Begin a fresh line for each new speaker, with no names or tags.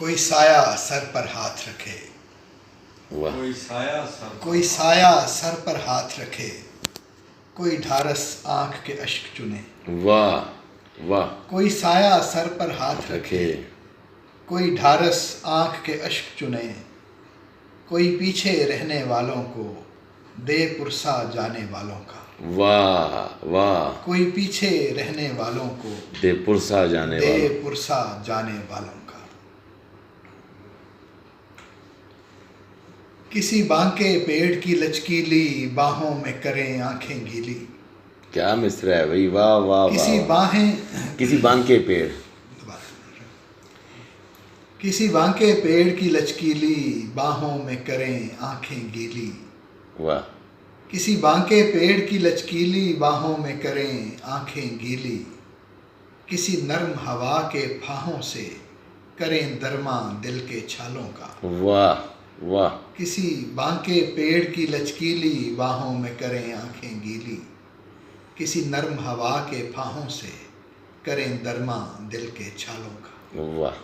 कोई साया सर पर हाथ रखे,
वाह
कोई साया सर पर हाथ रखे, कोई ढारस आंख के अश्क चुने।
वाह वाह
कोई साया सर पर हाथ रखे, कोई ढारस आंख के अश्क चुने। कोई पीछे रहने वालों को दे पुरसा जाने वालों का।
वाह वाह
कोई पीछे रहने वालों को
दे पुरसा जाने
दे
वालों
पुरसा जाने वालों का। किसी बांके पेड़ की लचकीली बाहों में करें आंखें गीली।
क्या मिसरा है भाई, वाह वाह
किसी
वाह
बाहें
किसी बांग के पेड़
किसी बांके पेड़ की लचकीली बाहों में करें आंखें गीली।
वाह
किसी बांके पेड़ की लचकीली बाहों में करें आंखें गीली। किसी नर्म हवा के फाहों से करें दरमा दिल के छालों का।
वाह वाह
किसी बांके पेड़ की लचकीली बाहों में करें आंखें गीली। किसी नर्म हवा के फाहों से करें दरमा दिल के छालों का।
वाह